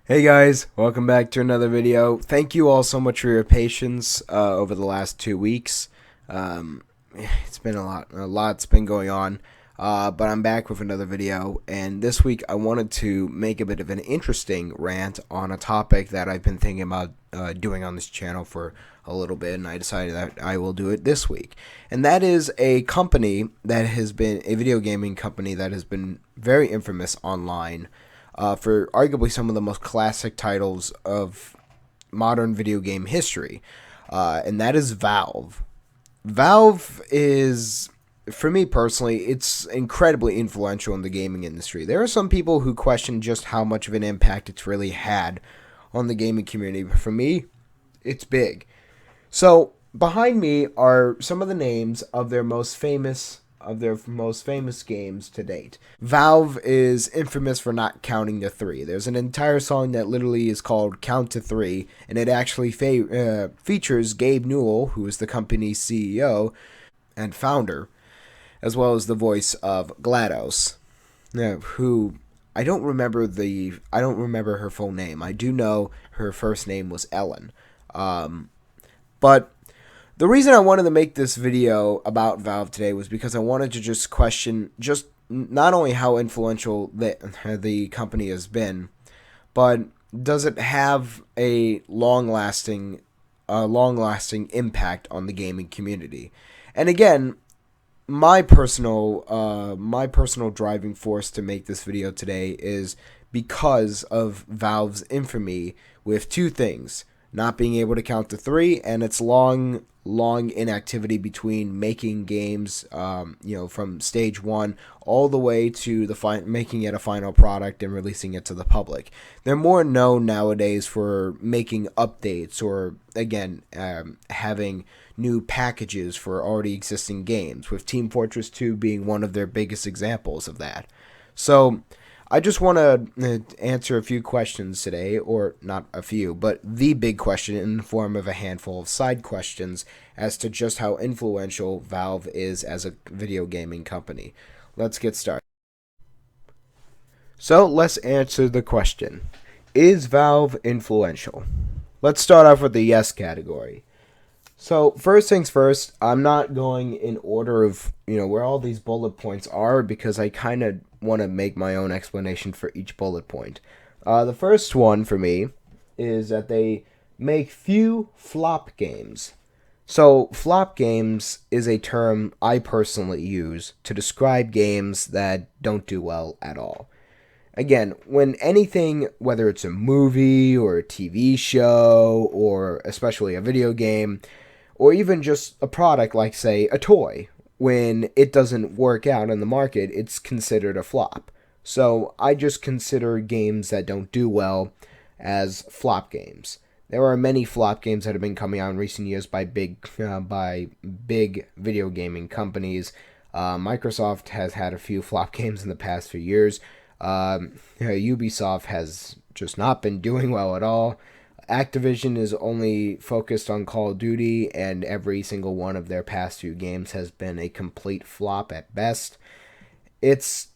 Hey guys, welcome back to another video. Thank you all so much for your patience over the last 2 weeks. Um, it's been a lot's been going on, but I'm back with another video. And this week I wanted to make a bit of an interesting rant on a topic that I've been thinking about doing on this channel for a little bit, and I decided that I will do it this week. And that is a company that has been a video gaming company that has been very infamous online for arguably some of the most classic titles of modern video game history, and that is Valve. Valve is, for me personally, it's incredibly influential in the gaming industry. There are some people who question just how much of an impact it's really had on the gaming community, but for me, it's big. So behind me are some of the names of their most famous games to date. Valve is infamous for not counting to three. There's an entire song that literally is called "Count to Three," and it actually features Gabe Newell, who is the company's CEO and founder, as well as the voice of GLaDOS, who I don't remember her full name. I do know her first name was Ellen. But the reason I wanted to make this video about Valve today was because I wanted to just question just not only how influential the company has been, but does it have a long lasting impact on the gaming community? And again, my personal driving force to make this video today is because of Valve's infamy with two things: not being able to count to three, and its long inactivity between making games, from stage one all the way to making it a final product and releasing it to the public. They're more known nowadays for making updates or, again, having new packages for already existing games, with Team Fortress 2 being one of their biggest examples of that. So, I just want to answer a few questions today, or not a few, but the big question in the form of a handful of side questions as to just how influential Valve is as a video gaming company. Let's get started. So let's answer the question: is Valve influential? Let's start off with the yes category. So first things first, I'm not going in order of where all these bullet points are because I kind of want to make my own explanation for each bullet point. The first one for me is that they make few flop games. So flop games is a term I personally use to describe games that don't do well at all. Again, when anything, whether it's a movie or a TV show or especially a video game, or even just a product like, say, a toy, when it doesn't work out in the market, it's considered a flop. So I just consider games that don't do well as flop games. There are many flop games that have been coming out in recent years by big video gaming companies. Microsoft has had a few flop games in the past few years. Ubisoft has just not been doing well at all. Activision is only focused on Call of Duty, and every single one of their past few games has been a complete flop at best. It's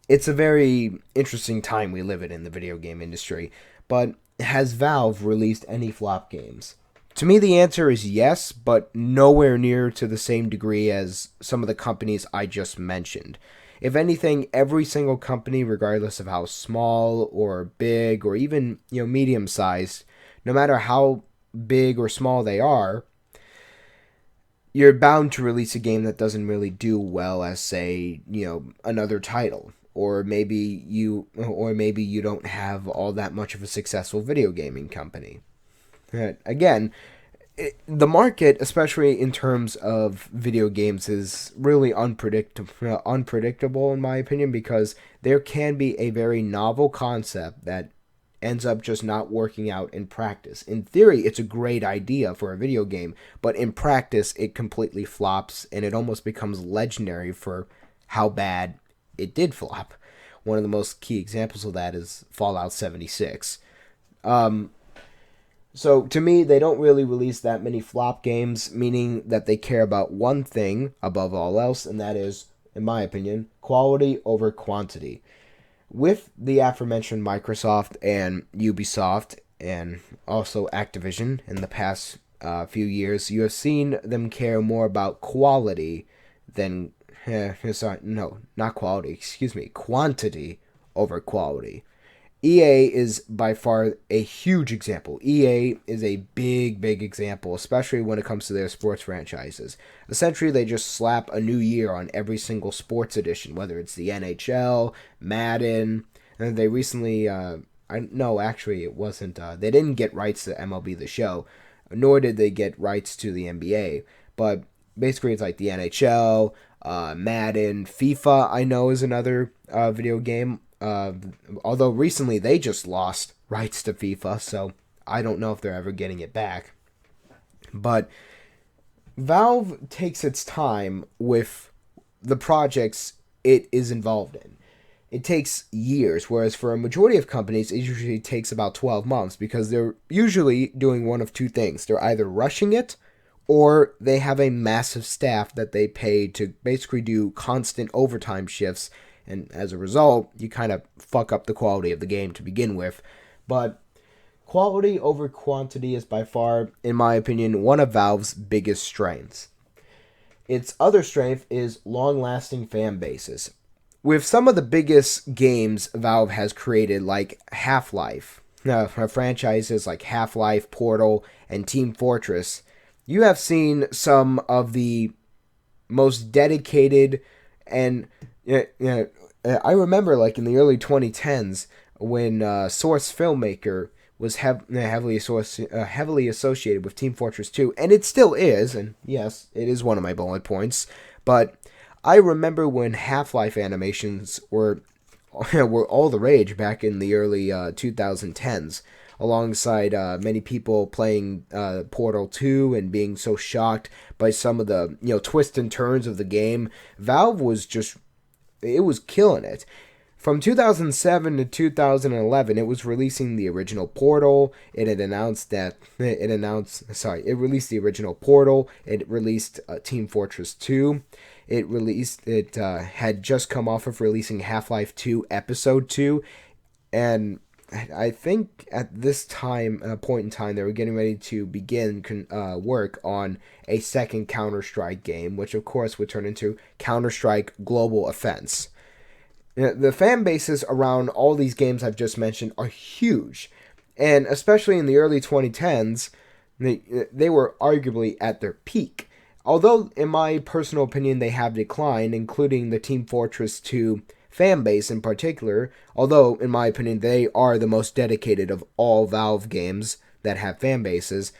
it's a very interesting time we live in the video game industry. But has Valve released any flop games? To me, the answer is yes, but nowhere near to the same degree as some of the companies I just mentioned. If anything, every single company, regardless of how small or big or even medium sized, no matter how big or small they are, you're bound to release a game that doesn't really do well as, say, another title. Or maybe you don't have all that much of a successful video gaming company. Again, the market, especially in terms of video games, is really unpredictable in my opinion, because there can be a very novel concept that ends up just not working out in practice. In theory, it's a great idea for a video game, but in practice, it completely flops and it almost becomes legendary for how bad it did flop. One of the most key examples of that is Fallout 76. So to me, they don't really release that many flop games, meaning that they care about one thing above all else, and that is, in my opinion, quality over quantity. With the aforementioned Microsoft and Ubisoft and also Activision in the past few years, you have seen them care more about quality than sorry, no, not quality, excuse me, quantity over quality. EA is by far a huge example. EA is a big example, especially when it comes to their sports franchises. Essentially, they just slap a new year on every single sports edition, whether it's the NHL, Madden, and they recently, no, actually, it wasn't, they didn't get rights to MLB The Show, nor did they get rights to the NBA, but basically it's like the NHL, Madden, FIFA, I know is another video game. Although recently they just lost rights to FIFA, so I don't know if they're ever getting it back. But Valve takes its time with the projects it is involved in. It takes years, whereas for a majority of companies, it usually takes about 12 months because they're usually doing one of two things. They're either rushing it or they have a massive staff that they pay to basically do constant overtime shifts, and as a result, you kind of fuck up the quality of the game to begin with. But quality over quantity is by far, in my opinion, one of Valve's biggest strengths. Its other strength is long-lasting fan bases. With some of the biggest games Valve has created, like Half-Life, franchises like Half-Life, Portal, and Team Fortress, you have seen some of the most dedicated and I remember like in the early 2010s when Source Filmmaker was heavily associated with Team Fortress 2, and it still is, and yes, it is one of my bullet points, but I remember when Half-Life animations were all the rage back in the early 2010s, alongside many people playing Portal 2 and being so shocked by some of the twists and turns of the game. Valve was killing it. From 2007 to 2011, it was releasing the original Portal. It released the original Portal. It released Team Fortress 2. It had just come off of releasing Half-Life 2 Episode 2, and I think at this point in time, they were getting ready to begin work on a second Counter-Strike game, which of course would turn into Counter-Strike Global Offense. The fan bases around all these games I've just mentioned are huge, and especially in the early 2010s, they were arguably at their peak. Although, in my personal opinion, they have declined, including the Team Fortress 2 fan base in particular, although, in my opinion, they are the most dedicated of all Valve games that have fan bases.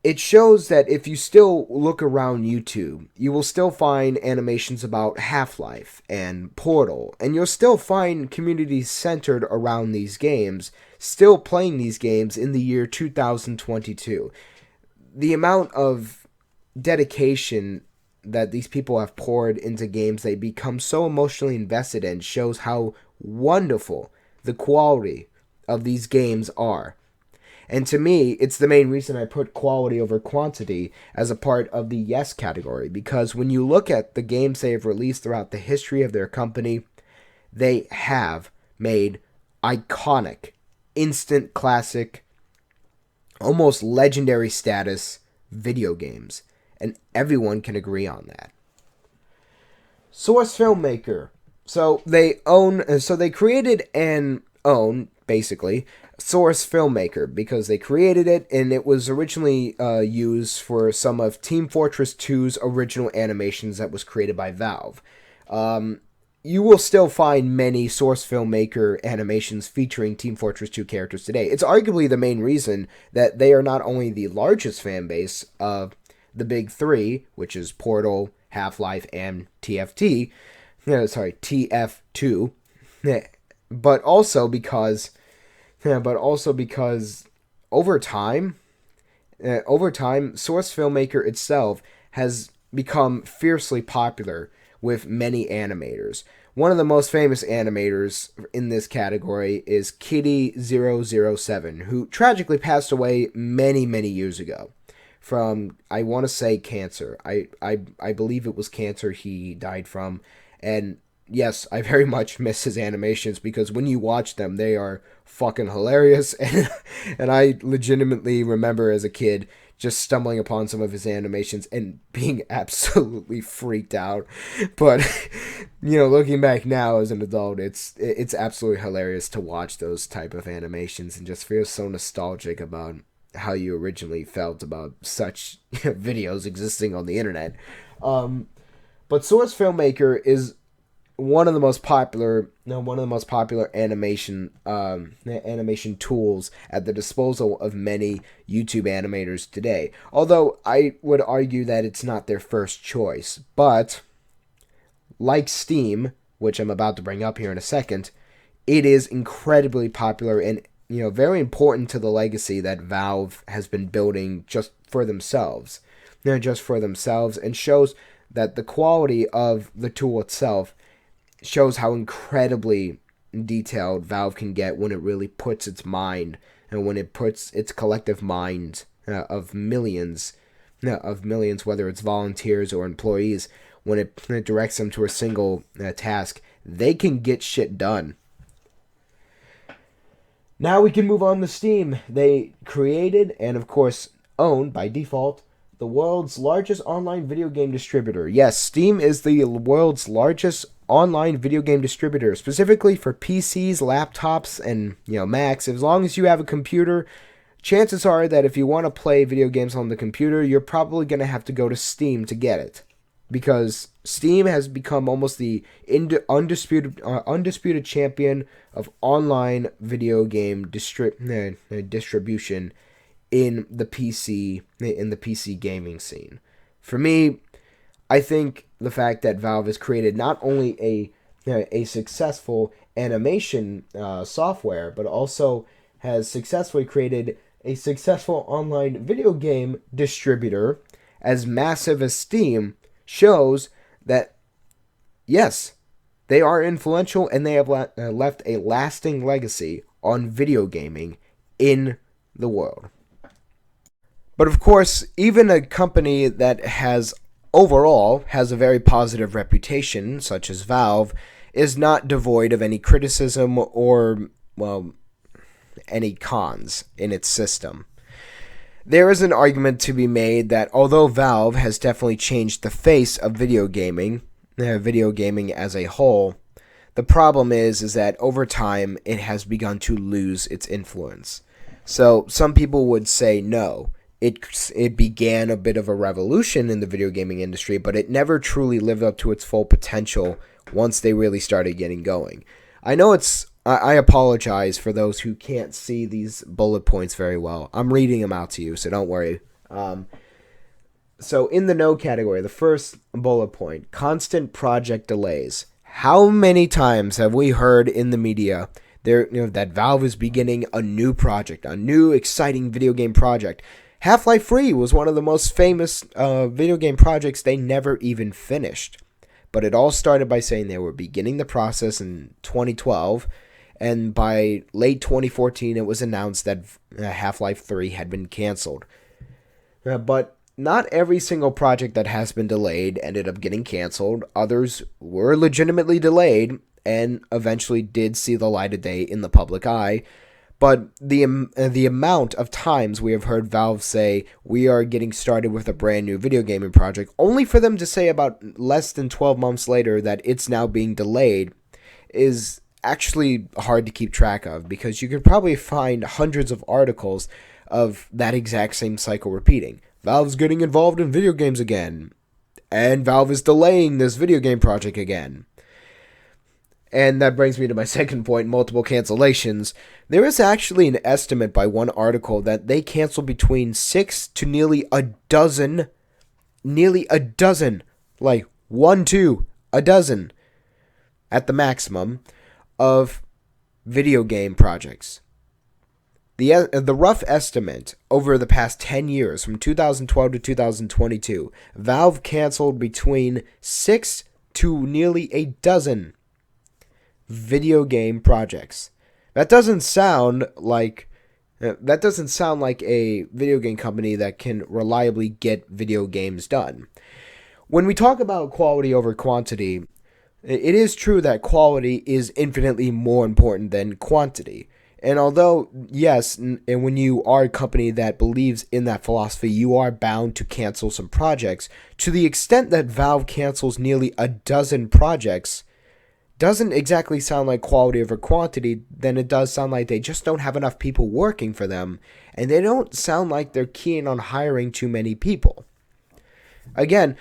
It shows that if you still look around YouTube, you will still find animations about Half-Life and Portal, and you'll still find communities centered around these games, still playing these games in the year 2022. The amount of dedication that these people have poured into games they become so emotionally invested in shows how wonderful the quality of these games are. And to me, it's the main reason I put quality over quantity as a part of the yes category, because when you look at the games they have released throughout the history of their company, they have made iconic, instant classic, almost legendary status video games. And everyone can agree on that. Source Filmmaker. So they created and own, basically, Source Filmmaker because they created it, and it was originally used for some of Team Fortress 2's original animations that was created by Valve. You will still find many Source Filmmaker animations featuring Team Fortress 2 characters today. It's arguably the main reason that they are not only the largest fan base of the big three, which is Portal, Half-Life, and TF2, but also because over time, Source Filmmaker itself has become fiercely popular with many animators. One of the most famous animators in this category is Kitty007, who tragically passed away many years ago from, I want to say, cancer. I believe it was cancer he died from, and yes, I very much miss his animations because when you watch them, they are fucking hilarious. And I legitimately remember as a kid just stumbling upon some of his animations and being absolutely freaked out. But looking back now as an adult, it's absolutely hilarious to watch those type of animations and just feel so nostalgic about how you originally felt about such videos existing on the internet. But Source Filmmaker is one of the most popular animation tools at the disposal of many YouTube animators today. Although I would argue that it's not their first choice, but like Steam, which I'm about to bring up here in a second, it is incredibly popular and very important to the legacy that Valve has been building just for themselves. And shows that the quality of the tool itself shows how incredibly detailed Valve can get when it really puts its mind and when it puts its collective mind of millions, whether it's volunteers or employees, when it directs them to a single task, they can get shit done. Now we can move on to Steam. They created and, of course, owned by default the world's largest online video game distributor. Yes, Steam is the world's largest online video game distributor, specifically for PCs, laptops, and Macs. As long as you have a computer, chances are that if you want to play video games on the computer, you're probably going to have to go to Steam to get it. Because Steam has become almost the undisputed champion of online video game distribution in the PC gaming scene. For me, I think the fact that Valve has created not only a successful animation software, but also has successfully created a successful online video game distributor as massive as Steam shows that, yes, they are influential and they have left a lasting legacy on video gaming in the world. But of course, even a company that overall has a very positive reputation, such as Valve, is not devoid of any criticism or, any cons in its system. There is an argument to be made that although Valve has definitely changed the face of video gaming as a whole, the problem is that over time it has begun to lose its influence. So some people would say no. It began a bit of a revolution in the video gaming industry, but it never truly lived up to its full potential once they really started getting going. I apologize for those who can't see these bullet points very well. I'm reading them out to you, so don't worry. So in the no category, the first bullet point, constant project delays. How many times have we heard in the media that Valve is beginning a new project, a new exciting video game project? Half-Life 3 was one of the most famous video game projects they never even finished. But it all started by saying they were beginning the process in 2012, and by late 2014 it was announced that Half-Life 3 had been canceled. But not every single project that has been delayed ended up getting canceled. Others were legitimately delayed and eventually did see the light of day in the public eye. But the amount of times we have heard Valve say we are getting started with a brand new video gaming project, only for them to say about less than 12 months later that it's now being delayed, is actually hard to keep track of, because you could probably find hundreds of articles of that exact same cycle repeating. Valve's getting involved in video games again, and Valve is delaying this video game project again. And that brings me to my second point, multiple cancellations. There is actually an estimate by one article that they cancel between 6 to nearly a dozen, like 1, 2, a dozen, at the maximum, of video game projects. The rough estimate over the past 10 years, from 2012 to 2022, Valve canceled between 6 to nearly a dozen video game projects. That doesn't sound like a video game company that can reliably get video games done. When we talk about quality over quantity, It is true that quality is infinitely more important than quantity. And although, yes, and when you are a company that believes in that philosophy, you are bound to cancel some projects, to the extent that Valve cancels nearly a dozen projects, doesn't exactly sound like quality over quantity, then it does sound like they just don't have enough people working for them, and they don't sound like they're keen on hiring too many people. Again,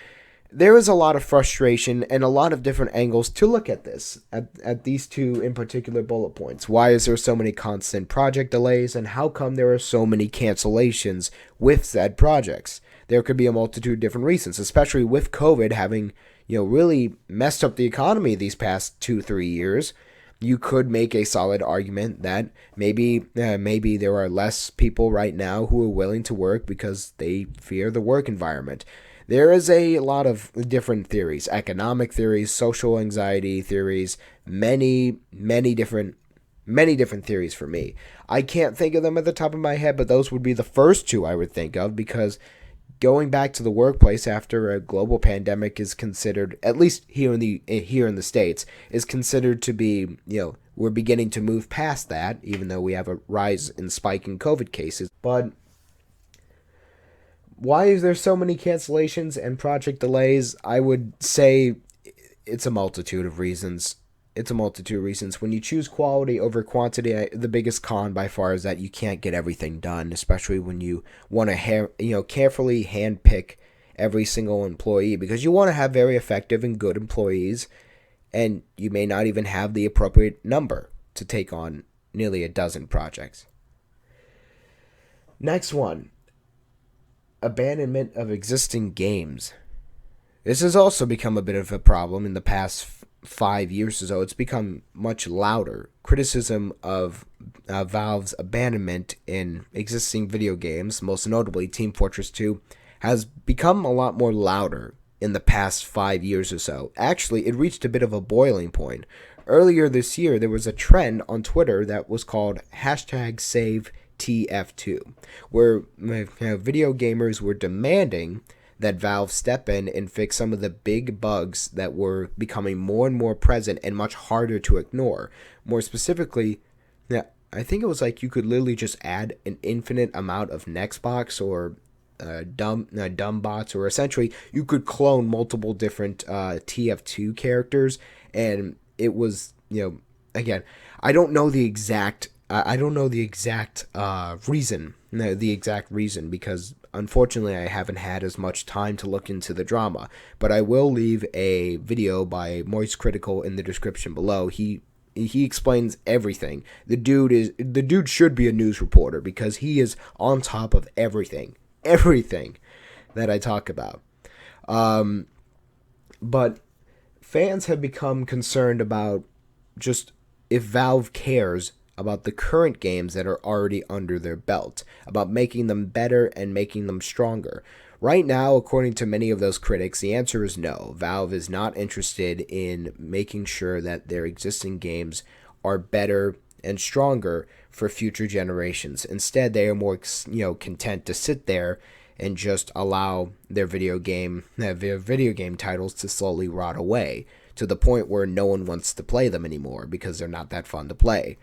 there is a lot of frustration and a lot of different angles to look at this, at these two in particular bullet points. Why is there so many constant project delays, and how come there are so many cancellations with said projects? There could be a multitude of different reasons, especially with COVID having, really messed up the economy these past 2-3 years. You could make a solid argument that maybe there are less people right now who are willing to work because they fear the work environment. There is a lot of different theories, economic theories, social anxiety theories, many different theories for me. I can't think of them at the top of my head, but those would be the first two I would think of, because going back to the workplace after a global pandemic is considered, at least here in the States, is considered to be, we're beginning to move past that, even though we have a rise in spike in COVID cases. But why is there so many cancellations and project delays? I would say it's a multitude of reasons. When you choose quality over quantity, the biggest con by far is that you can't get everything done, especially when you want to carefully handpick every single employee, because you want to have very effective and good employees, and you may not even have the appropriate number to take on nearly a dozen projects. Next one. Abandonment of existing games. This has also become a bit of a problem in the past 5 years or so. It's become much louder. Criticism of Valve's abandonment in existing video games, most notably Team Fortress 2, has become a lot more louder in the past 5 years or so. Actually, it reached a bit of a boiling point. Earlier this year, there was a trend on Twitter that was called #SaveTF2, where video gamers were demanding that Valve step in and fix some of the big bugs that were becoming more and more present and much harder to ignore. More specifically, I think it was like you could literally just add an infinite amount of Nextbots or dumb bots, or essentially you could clone multiple different TF2 characters, and it was, again, I don't know the exact reason, because unfortunately I haven't had as much time to look into the drama, but I will leave a video by Moist Critical in the description below. He explains everything. The dude should be a news reporter, because he is on top of everything that I talk about. But fans have become concerned about just if Valve cares about the current games that are already under their belt, about making them better and making them stronger. Right now, according to many of those critics, the answer is no. Valve is not interested in making sure that their existing games are better and stronger for future generations. Instead, they are more, content to sit there and just allow their video game titles to slowly rot away, to the point where no one wants to play them anymore because they're not that fun to play.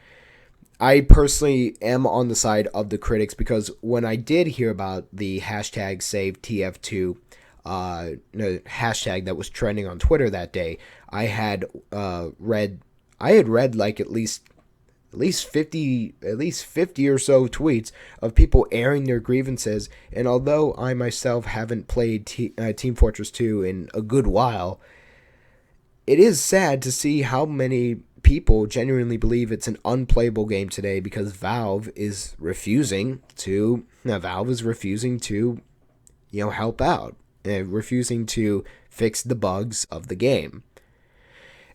I personally am on the side of the critics, because when I did hear about the #SaveTF2 hashtag that was trending on Twitter that day, I had read like at least 50 or so tweets of people airing their grievances. And although I myself haven't played Team Fortress 2 in a good while, it is sad to see how many people genuinely believe it's an unplayable game today, because Valve is refusing to help out, refusing to fix the bugs of the game.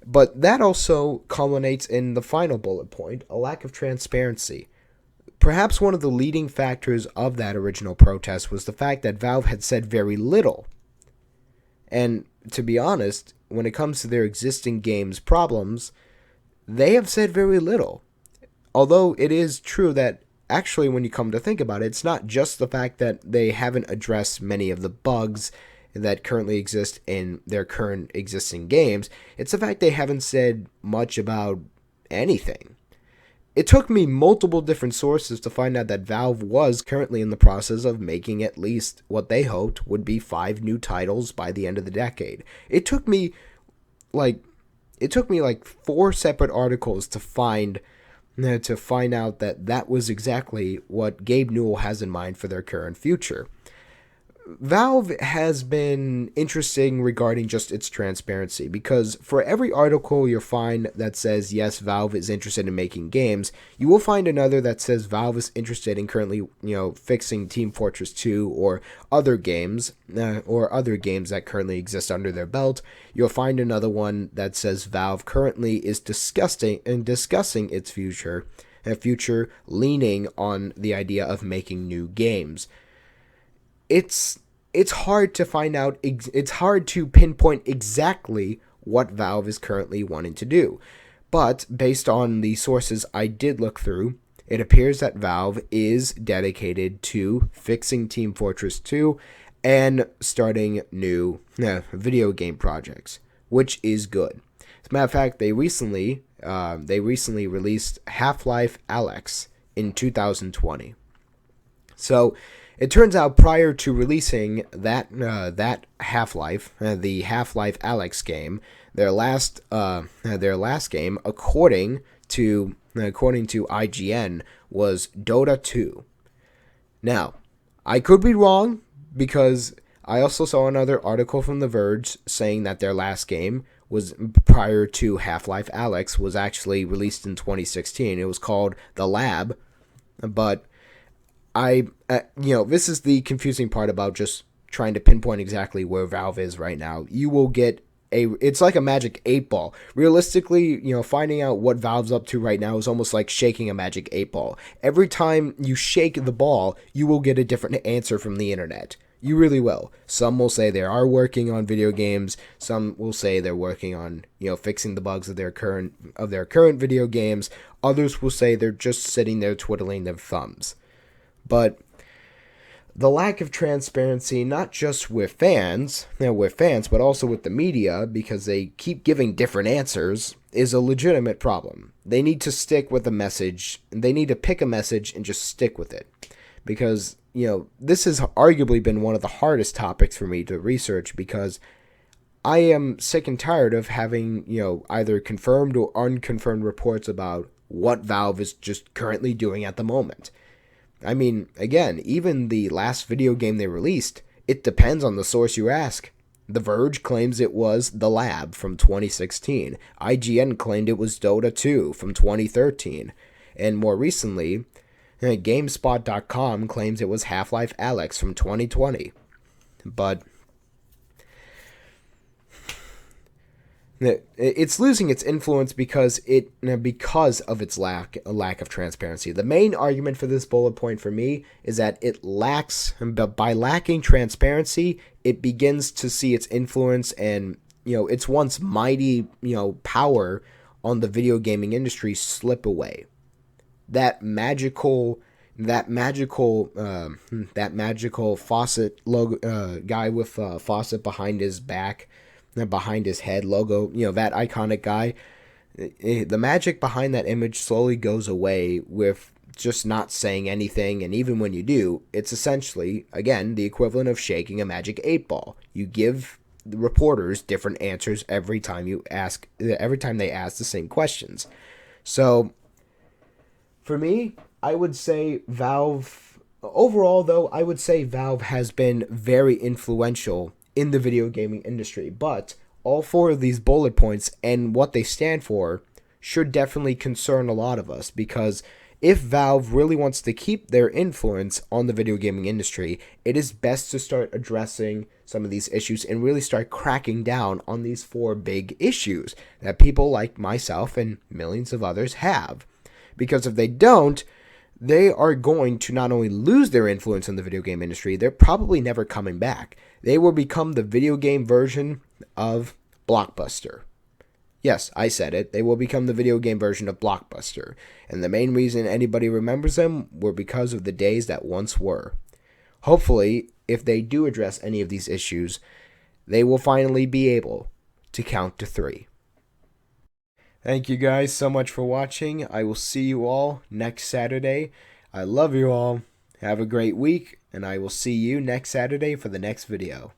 But that also culminates in the final bullet point, a lack of transparency. Perhaps one of the leading factors of that original protest was the fact that Valve had said very little. And to be honest, when it comes to their existing games' problems, they have said very little. Although it is true that actually, when you come to think about it, it's not just the fact that they haven't addressed many of the bugs that currently exist in their current existing games. It's the fact they haven't said much about anything. It took me multiple different sources to find out that Valve was currently in the process of making at least what they hoped would be 5 new titles by the end of the decade. Like it took me like 4 separate articles to find out that that was exactly what Gabe Newell has in mind for their current future. Valve has been interesting regarding just its transparency, because for every article you'll find that says, yes, Valve is interested in making games, you will find another that says Valve is interested in currently, fixing Team Fortress 2 or other games that currently exist under their belt. You'll find another one that says Valve currently is discussing its future, leaning on the idea of making new games. It's hard to find out. It's hard to pinpoint exactly what Valve is currently wanting to do, but based on the sources I did look through, it appears that Valve is dedicated to fixing Team Fortress 2 and starting new video game projects, which is good. As a matter of fact, they recently released Half-Life Alyx in 2020. So it turns out prior to releasing that Half-Life, the Half-Life Alyx game, their last game, according to IGN, was Dota 2. Now, I could be wrong, because I also saw another article from The Verge saying that their last game was prior to Half-Life Alyx was actually released in 2016. It was called The Lab, but this is the confusing part about just trying to pinpoint exactly where Valve is right now. You will get it's like a magic 8-ball. Realistically, finding out what Valve's up to right now is almost like shaking a magic 8-ball. Every time you shake the ball, you will get a different answer from the internet. You really will. Some will say they are working on video games. Some will say they're working on, fixing the bugs of their current video games. Others will say they're just sitting there twiddling their thumbs. But the lack of transparency, not just with fans, but also with the media, because they keep giving different answers, is a legitimate problem. They need to stick with a message. They need to pick a message and just stick with it. Because, this has arguably been one of the hardest topics for me to research, because I am sick and tired of having, either confirmed or unconfirmed reports about what Valve is just currently doing at the moment. I mean, again, even the last video game they released, it depends on the source you ask. The Verge claims it was The Lab from 2016. IGN claimed it was Dota 2 from 2013. And more recently, GameSpot.com claims it was Half-Life Alyx from 2020. But it's losing its influence because of its lack of transparency. The main argument for this bullet point for me is that it lacks, but by lacking transparency, it begins to see its influence and its once mighty power on the video gaming industry slip away. That magical faucet logo guy with faucet behind his back. Behind his head logo, that iconic guy, the magic behind that image slowly goes away with just not saying anything, and even when you do, it's essentially, again, the equivalent of shaking a magic 8-ball. You give the reporters different answers every time they ask the same questions. So, for me, I would say Valve, overall though, I would say Valve has been very influential in the video gaming industry, but all 4 of these bullet points and what they stand for should definitely concern a lot of us, because if Valve really wants to keep their influence on the video gaming industry, it is best to start addressing some of these issues and really start cracking down on these 4 big issues that people like myself and millions of others have. Because if they don't, they are going to not only lose their influence in the video game industry, they're probably never coming back. They will become the video game version of Blockbuster. Yes, I said it. They will become the video game version of Blockbuster. And the main reason anybody remembers them were because of the days that once were. Hopefully, if they do address any of these issues, they will finally be able to count to 3. Thank you guys so much for watching. I will see you all next Saturday. I love you all. Have a great week, and I will see you next Saturday for the next video.